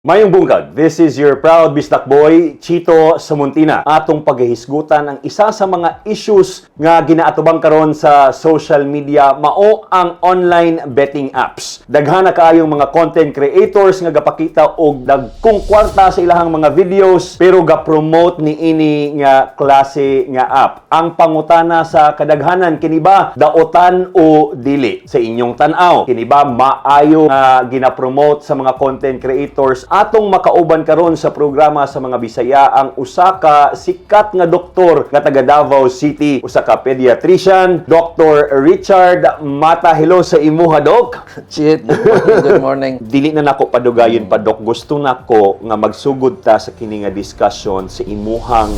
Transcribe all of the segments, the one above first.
Mayong bungkag, this is your proud bisdak boy, Chito Samuntina. Atong paghihisgutan ang isa sa mga issues nga ginaatubang karon sa social media mao ang online betting apps. Daghan na kaayong mga content creators nga gapakita og dagkong kwarta sa ilahang mga videos pero ga-promote ni ini nga klase nga app. Ang pangutana sa kadaghanan kini ba daotan o dili sa inyong tan-aw? Kini ba maayo nga gina-promote sa mga content creators? Atong makauban karon sa programa sa mga Bisaya ang usa ka sikat nga doktor nga taga Davao City, usa ka pediatrician, Dr. Richard Mata. Hello sa imuha, Doc. Chit, good morning. Dili na nako padugayon pa, Doc. Gusto nako nga magsugod ta sa kini nga discussion sa imuhang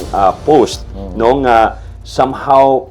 post no nga somehow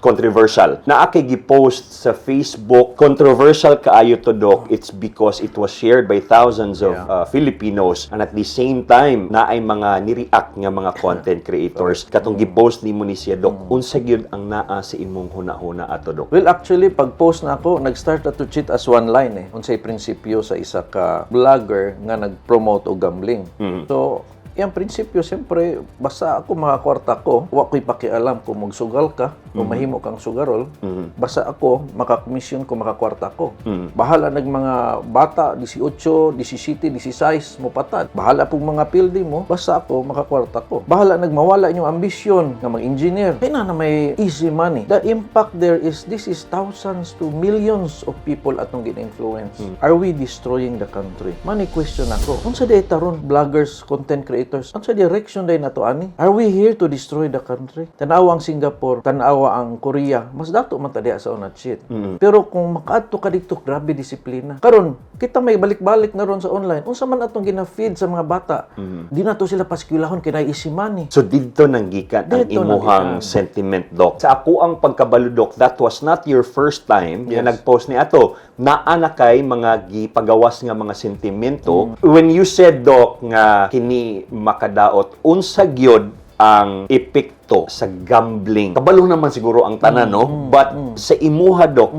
controversial. Naakay gi-post sa Facebook. Controversial kaayo to, Doc. It's because it was shared by thousands of Filipinos, and at the same time naay mga ni-react nga mga content creators. Katong gi-post nimo ni siya, Doc. Unsa gyud ang naa sa imong huna-huna ato, Doc? Well, actually, pag-post na ako, nag-start na to cheat as one line eh. Unsay prinsipyo sa isa ka vlogger nga nag-promote o gambling. So, yung prinsipyo, siyempre, basta ako makakwarta ko, wa ko'y pakialam kung magsugal ka o mahimo kang sugarol, basta ako, makakomisyon ko, makakwarta ko. Bahala nag mga bata, 18, 17, 16, mo patad. Bahala pong mga pildi mo, basta ako, makakwarta ko. Bahala nagmawala inyong ambisyon nga mag-engineer. Kaya na may easy money. The impact there is, this is thousands to millions of people atong gin-influence. Are we destroying the country? Money question ako. Unsa day taron vloggers, content creators, ang sa direction day na to ani? Are we here to destroy the country? Tanawa ang Singapore, tanawa ang Korea, mas dato man ta diha sa una shit. Pero kung makaadto ka dito, grabe disiplina. Karon, kita may balik-balik na ron sa online. Unsa man atong gina-feed sa mga bata? Di na to sila paskilahon kinay easy money. So dito nanggikan ang Dito imuhang sentiment, Doc. Sa ako ang pagkabalo, Doc, that was not your first time nga nag-post ni ato. Naa na kay mga gipagawas nga mga sentimento. When you said, Doc, nga kini makadaot, unsa gyud ang epekto sa gambling? Kabalo naman siguro ang tanan, no? But sa imuha, Doc,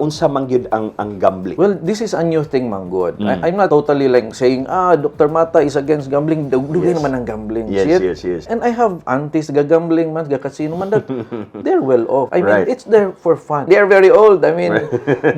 unsa man gyud ang gambling? Well, this is a new thing, Manggod. I'm not totally like saying, Dr. Mata is against gambling. Dugay naman ang gambling. Yes. And I have aunties gambling man, casino man, that they're well off. I mean, it's there for fun. They are very old. I mean,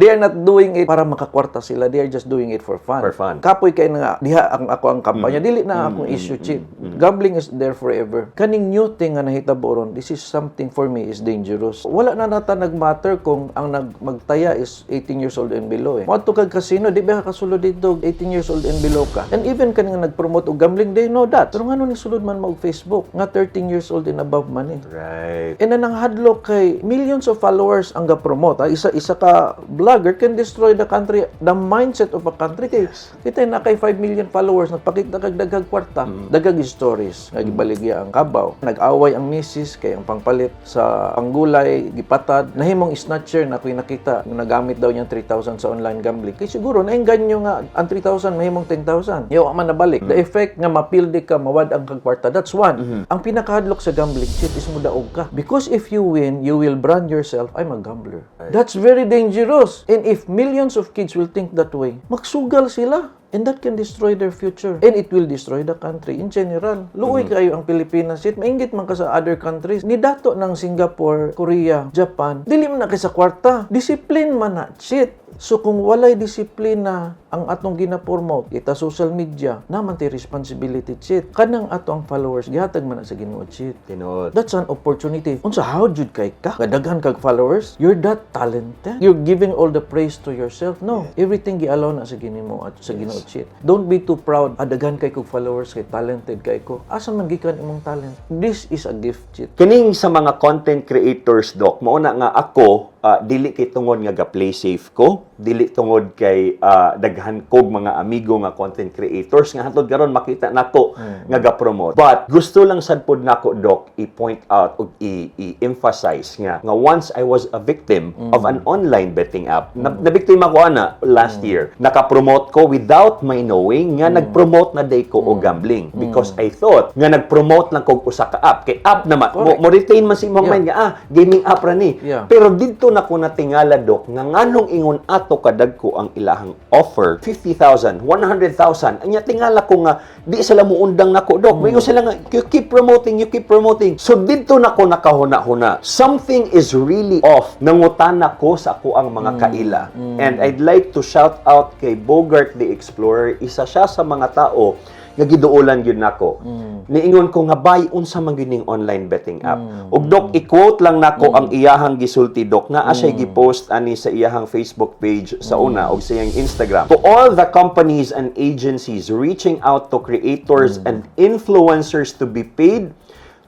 they are not doing it para makakwarta sila. They are just doing it for fun. For fun. Kapoy kay nga, diha ako ang kampanya. Dili na akong issue, Chit. Gambling is there forever. Kaning new thing nga nahitabo ron, this is something for me is dangerous. Wala na nata nag-matter kung ang magtaya is 18 years old and below eh. Moadto kag casino, di ba kasulod dito 18 years old and below ka. And even kaning nag-promote og gambling, they know that. Pero ngano ni sulod man mo og Facebook nga 13 years old and above man eh. Right. And nang hadlok kay millions of followers ang ga-promote. Isa ka vlogger can destroy the country, the mindset of a country. Kay kita na kay 5 million followers nagpakita kag daghang kwarta, daghang stories nga gibaligya ang kabaw. Nag-away ang misis kay ang pangpalit sa panggulay gipatad, nahimong snatcher na ko'y nakita nga nagamit daw niya 3,000 sa online gambling. Kay siguro naengganyo nga ang 3,000 mahimong 10,000. Yawa man nabalik. The effect nga mapildi ka mawad ang kagkwarta. That's one. Ang pinakahadlok sa gambling shit is mudaog ka. Because if you win, you will brand yourself, I'm a gambler. That's very dangerous. And if millions of kids will think that way, magsugal sila. And that can destroy their future. And it will destroy the country in general. Luoy kayo ang Pilipinas. Maingit man ka sa other countries. Ni dato ng Singapore, Korea, Japan, dili man na kay sa kwarta. Discipline man na. Shit. So kung walay disiplina ang atong gina-promote, kita social media, naman tay responsibility, shit. Kanang atong followers, gihatag man na sa Ginoo, shit. Tinuod. That's an opportunity. Unsa how jud kay ka? Kadaghan kag followers? You're that talented. You're giving all the praise to yourself. No. Everything gi-allow na sa Ginoo at sa Ginoo, shit. Don't be too proud. Daghan kay kog followers, kay talented kay ko. Asa man gikan imong talent? This is a gift, shit. Kining sa mga content creators, Doc, mao na nga ako, dili kay tungod nga ga-play safe ko, dili tungod kay daghan kog mga amigo nga content creators nga hantod karon makita nako nga ga-promote. But gusto lang sad pod nako, Doc, i-point out ug i-emphasize nga once I was a victim of an online betting app. Nabiktima ko ana last year. Naka-promote ko without my knowing nga nag-promote na day ko og gambling because I thought nga nag-promote lang kog usa ka app kay app naman mo retain man si imong mind nga gaming app ra ni. Yeah. Pero didto dito na ko natingala, Dok, nga nganong ingon ato kadagko ang ilahang offer, 50,000, 100,000. Anya tingala ko nga, di sila muundang nako, Dok. May sila nga, you keep promoting. So dito na ko nakahuna-huna. Something is really off. Nangutana ko sa ako ang mga kaila. And I'd like to shout out kay Bogart the Explorer. Isa siya sa mga tao nga giduulan gyud nako. Niingon ko nga bay unsa man gyud ning online betting app. Ug Dok, i-quote lang nako ang iyahang gisulti, Dok, nga asay gi-post ani sa iyahang Facebook page sa una ug sa iyang Instagram. To all the companies and agencies reaching out to creators and influencers to be paid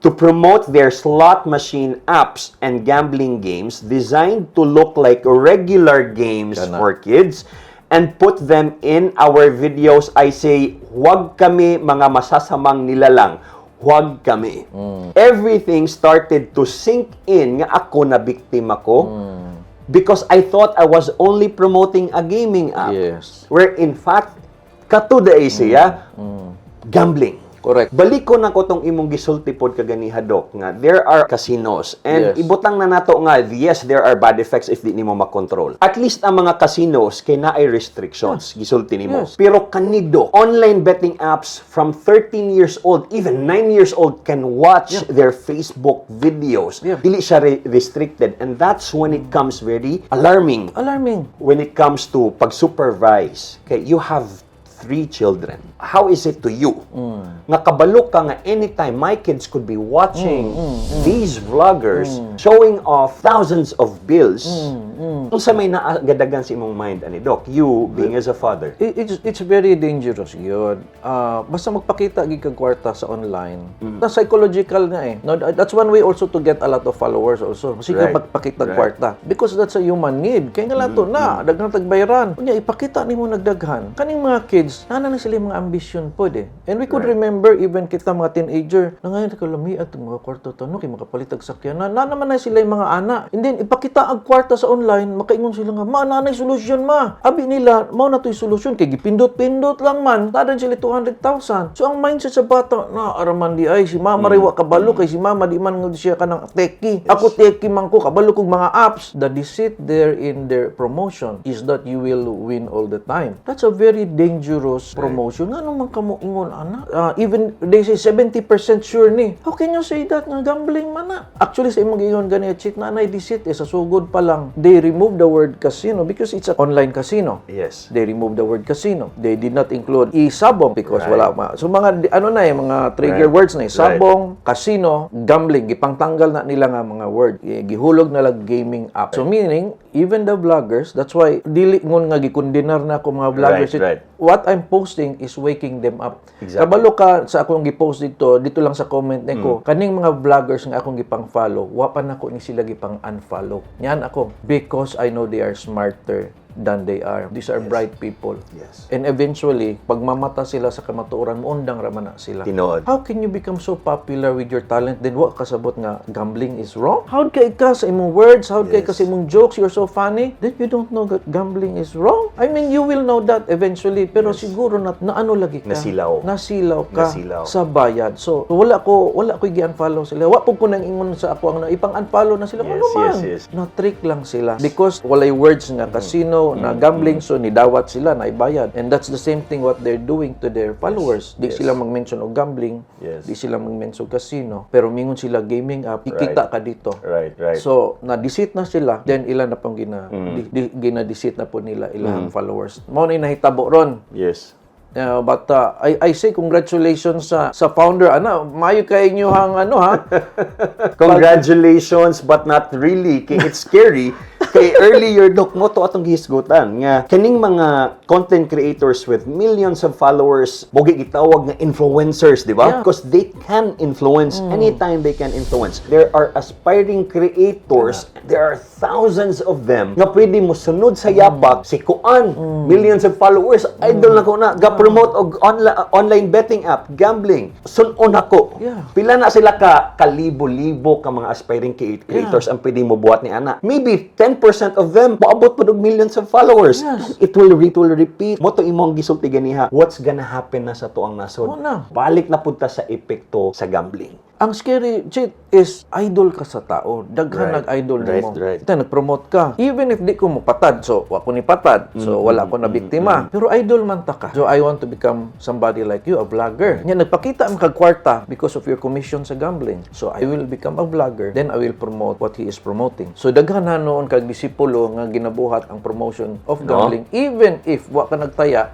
to promote their slot machine apps and gambling games designed to look like regular games for kids and put them in our videos, I say, huwag kami mga masasamang nilalang. Huwag kami. Everything started to sink in nga ako na biktima ko because I thought I was only promoting a gaming app. Yes. Where in fact, katuday siya, gambling. Correct. Balik ko na ko tong imong gisulti pod kaganiha, Dok, nga there are casinos and Yes. ibutang na nato nga yes, there are bad effects if di nimo makontrol. At least ang mga casinos kay naay restrictions, gisulti nimo. Yes. Pero kanido, online betting apps from 13 years old, even 9 years old can watch their Facebook videos. Yeah. Dili siya restricted, and that's when it comes very alarming. Alarming. When it comes to pag-supervise, okay, you have 3 children. How is it to you? Nga kabalo ka nga anytime my kids could be watching these vloggers showing off thousands of bills. Unsa may naagadagan sa imong mind ani, Doc? You being as a father. It's very dangerous yun. Basta magpakita gid kag kwarta sa online. Na psychological nga eh. No, that's one way also to get a lot of followers also. Sige Right. magpakita Right. kwarta because that's a human need. Kaya nga lato na daghan tagbayaran. Kunya ipakita nimo nagdaghan. Kaning mga kids, nana na sila yung mga ambisyon pod eh. And we could remember even kita mga teenager na ngayon kalami at mga kwarta to no kay makapalit og sakyanan. Na naman na sila yung mga ana. And then ipakita ang kwarta sa online, makaingon sila nga, ma, nanay solusyon ma. Abi nila, mao na to'y solusyon. Kay gipindot-pindot lang man. Tadan sila 200,000. So, ang mindset sa bata, na, araman di ay, si mama rewa kabalo, kay si mama di man nga siya ka ng teki. Ako teki man ko, kabalo kong mga apps. The deceit there in their promotion is that you will win all the time. That's a very dangerous promotion. Nga naman kamo ingon, ana? Even, they say 70% sure ni. How can you say that? Nga gambling man na. Actually, sa imong ingon gani, cheat na na deceit, sa sugod pa lang. They remove the word casino because it's an online casino. Yes. They removed the word casino. They did not include isabong because Right. wala. So mga ano na mga trigger Right. words na sabong, casino, gambling, gipangtanggal na nila nga mga word. Gihulog na lang gaming app. So meaning even the vloggers, that's why dili ngon nga gikondenar na ako mga vloggers. Right. What I'm posting is waking them up. Exactly. Kabalo ka sa akong gi-post dito lang sa comment niko, kaning mga vloggers nga akong gipang-follow, wa pa nako ni sila gipang-unfollow. Yan ako because I know they are smarter than they are. These are bright people. Yes. And eventually, pag mamata sila sa kamatuoran, muundang raman na sila. Tinood. How can you become so popular with your talent then wa kasabot nga gambling is wrong? How kay ka sa imong words? How kay ka sa imong jokes? You're so funny. Then you don't know that gambling is wrong? I mean, you will know that eventually. Pero siguro na ano lagi ka? Nasilaw ka Nasilaw. sa bayad. So, wala ko gi-unfollow sila. Wa po ko nang ingon sa ako ang ipang-unfollow na sila. Yes, Ano man? yes. Na-trick lang sila. Because walay words nga casino, na gambling, so nidawat sila na ibayad. And that's the same thing what they're doing to their followers. Di sila mag-mention og gambling, Yes. di sila mag-mention casino, pero mingon sila gaming app, ikita ka dito. Right. So, na-deceit na sila, then ilan na pang gina-deceit na po nila ilang followers. Mao na yung nahitabo ron. Yes. But I say congratulations sa founder. Mayo kay inyo hang ha. Congratulations, but not really. Kay it's scary. Kay earlier, Doc, mo to atong gihisgutan nga kaning mga content creators with millions of followers, bogi gitawag nga influencers, di ba? Yeah. Because they can influence anytime they can influence. There are aspiring creators, there are thousands of them nga pwede mo sunod sa yapak si Kuan, millions of followers, idol na ko na ga-promote og online betting app, gambling. Sunon ako. Yeah. Pila na sila kalibo-libo ka mga aspiring creators ang pwede mo buhat ni ana. Maybe 10% of them moabot pa og millions of followers. Yes. It will repeat. Mo to imong gisulti ganiha. What's gonna happen na sa tuang nasod? Oo na. Balik na punta sa epekto sa gambling. Ang scary, cheat, is idol ka sa tao. Daghan Right. nag-idol Right, mo. right. Ito, nag-promote ka. Even if di ko mo patad, so wa ko ni patad, so wala ko na biktima. Pero idol man ta ka. So I want to become somebody like you, a vlogger. Nya nagpakita ang kagkwarta because of your commission sa gambling. So I will become a vlogger, then I will promote what he is promoting. So daghan na noon kag disipulo nga ginabuhat ang promotion of gambling, even if wa ka nagtaya,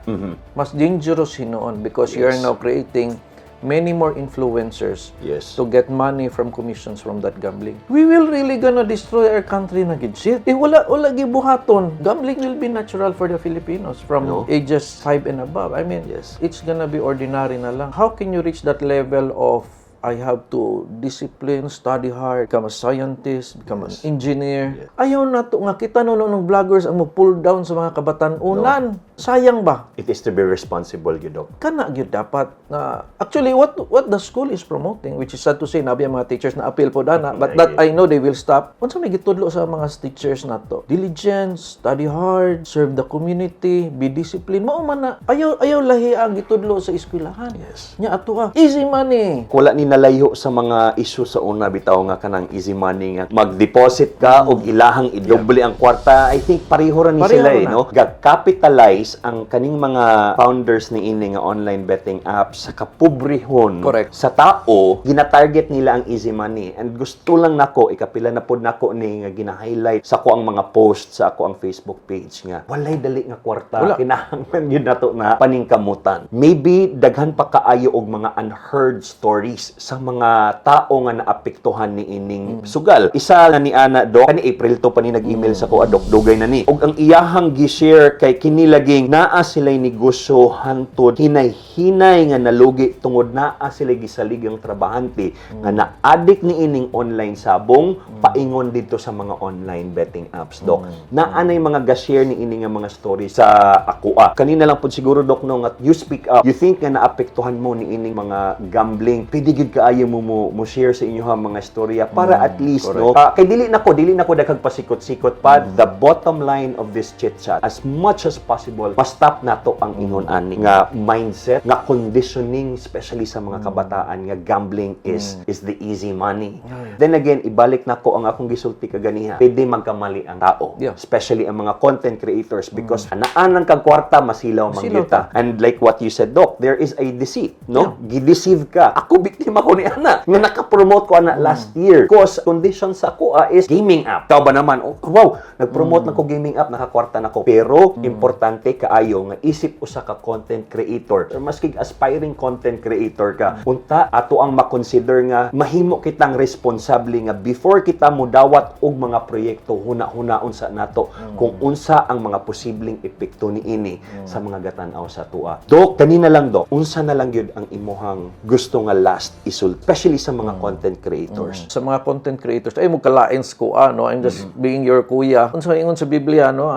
mas dangerous hinoon because you are now creating many more influencers Yes. to get money from commissions from that gambling. We will really gonna destroy our country na gid shit. Wala gibuhaton. Gambling will be natural for the Filipinos from ages 5 and above. I mean, Yes. it's gonna be ordinary na lang. How can you reach that level of I have to discipline, study hard, become a scientist, become an engineer. Ayaw na to nga kita ng vloggers ang mo-pull down sa mga kabatan-unan. Sayang ba? It is to be responsible, you Doc. Kana gyud dapat na actually what the school is promoting, which is sad to say, nabi ang mga teachers na appeal po dana, but that I know they will stop. Unsa may gitudlo sa mga teachers nato? Diligence, study hard, serve the community, be disciplined. Mao man na ayaw lahi ang gitudlo sa eskwelahan. Yes. Nya ato easy money. Wala ni nalayo sa mga issue sa una bitaw nga kanang easy money nga mag-deposit ka og ilahang idoble ang kwarta. I think pareho ra ni Pareho sila na. no. Ga-capitalize ang kaning mga founders ni ini nga online betting apps sa kapobrehon Correct. sa tao. Gina-target nila ang easy money and gusto lang nako ikapila na pod nako ni nga gina-highlight sa ko ang mga post sa ako ang Facebook page nga walay dali nga kwarta. Wala. Kinahanglan yun nato na paningkamutan. Maybe daghan pa kaayo og mga unheard stories sa mga tao nga naapektuhan ni ining sugal. Isa nga ni ana Doc, kani April to pa ni nag-email sa ko Doc, dugay na ni. Og ang iyahang gi-share kay kini laging naa sila'y negosyo hantod hinay-hinay nga nalugi tungod naa sila'y gisaligang trabahante nga na-addict ni ining online sabong paingon dito sa mga online betting apps Doc. Naa nay mga ga-share ni ini nga mga story sa ako. Kanina lang pud siguro Doc no nga you speak up. You think nga naapektuhan mo ni ining mga gambling. Pwede gid kaayo mo share sa inyo ha mga storya para at least no kay dili nako daghang pasikot-sikot pa. The bottom line of this chit chat, as much as possible, ma-stop nato ang ingon ani nga mindset, nga conditioning, especially sa mga kabataan nga gambling is the easy money. Then again, ibalik nako ang akong gisulti kaganiha. Pwede magkamali ang tao, Yeah. especially ang mga content creators because anaan kag kwarta masilaw mangyuta. And like what you said Doc, there is a deceit, no? Gideceive ka. Ako biktima ko ni ana nga naka-promote ko ana last year. Cause condition sa ko is gaming app. Tao ba naman, oh, wow, nag-promote na ko gaming app, nakakwarta na ko. Pero importante kaayo nga isip usa ka content creator or maski aspiring content creator ka. Unta ato ang makonsider nga mahimo kitang responsable nga before kita modawat og mga proyekto huna-hunaon sa nato kung unsa ang mga posibleng epekto ni ini sa mga gatan-aw sa tua. Doc, kanina lang Doc, unsa na lang gyud ang imuhang gusto nga last isul, especially sa mga content creators. Sa mga content creators, ay mo kalains ko no, I'm just being your kuya. Unsa ingon sa Biblia no,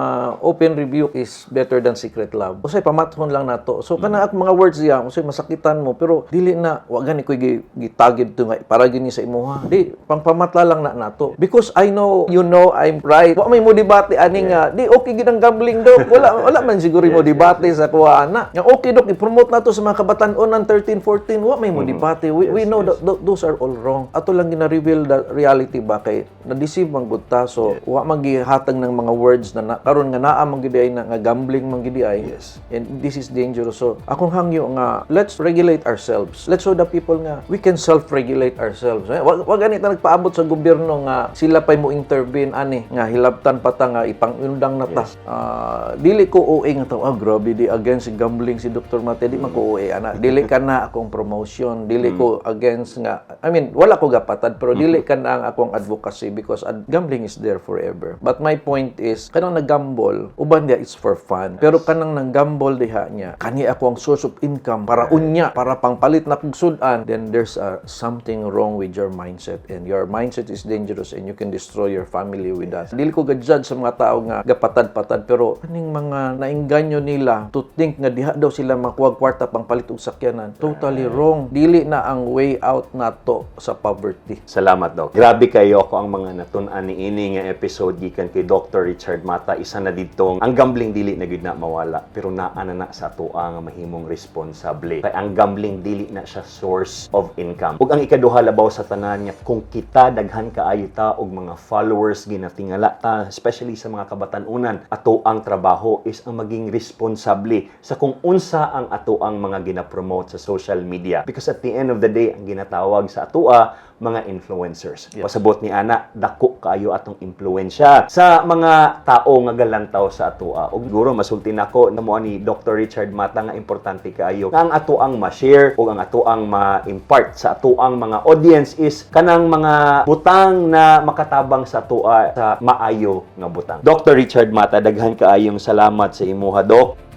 open rebuke is better than secret love. Usay pamathon lang nato. So kana ak mga words diya, usay masakitan mo pero dili na wa gani ko gitagid to nga para gini sa imuha. Di pangpamatla lang na nato. Because I know you know I'm right. Wa may mo debate ani nga di okay gid ang gambling Doc. Wala man siguro mo debate sa kuha ana. Nga okay Doc, i-promote nato sa mga kabatan-onan 13, 14. Wa may mo debate. We know that those are all wrong. Ato lang gina-reveal the reality ba kay na-deceive man gud ta. So wa magihatag ng mga words na karon nga naa man gid ay na nga gambling man gid ay. Yes. And this is dangerous. So akong hangyo nga let's regulate ourselves. Let's show the people nga we can self-regulate ourselves. Wag ganito nagpaabot sa gobyerno nga sila pay mo intervene ani nga hilabtan pa ta nga ipangundang na ta. Dili ko OA nga taw grabe di against gambling si Dr. Mate di man ko OA ana. Dili ka na akong promotion, dili ko against nga I mean wala ko gapatad pero dili ka na ang akong advocacy because gambling is there forever. But my point is kanang naggamble uban dia it's for fun. Pero kanang nanggamble diha niya kani ako ang source of income para unya para pangpalit na kog sudan, then there's something wrong with your mindset and your mindset is dangerous and you can destroy your family with that. Dili ko ga-judge sa mga tao nga gapatad-patad pero kaning mga nainganyo nila to think nga diha daw sila makuha kwarta pangpalit og sakyanan. Totally wrong. Dili na ang way out nato sa poverty. Salamat, Doc. Grabe kayo ako ang mga natun-an ni ini nga episode gikan kay Dr. Richard Mata. Isa na ditong ang gambling dili na gyud na mawala pero naa na sa atoa nga mahimong responsable. Kay ang gambling dili na siya source of income. Ug ang ikaduha labaw sa tanan nga kung kita daghan kaayo ta og mga followers ginatingala ta, especially sa mga kabatan-unan, ato ang trabaho is ang maging responsable sa kung unsa ang ato ang mga ginapromote sa social media. Because at the end of the day, ang ginatawag sa atoa mga influencers. Pasabot ni ana, dako kaayo atong impluwensya sa mga tao nga galantaw sa atoa. Ug guro masulti nako namo ni Dr. Richard Mata nga importante kaayo nga ang ato ang ma-share o ang ato ang ma-impart sa ato ang mga audience is kanang mga butang na makatabang sa atoa sa maayo nga butang. Dr. Richard Mata, daghan kaayong salamat sa imuha, Doc.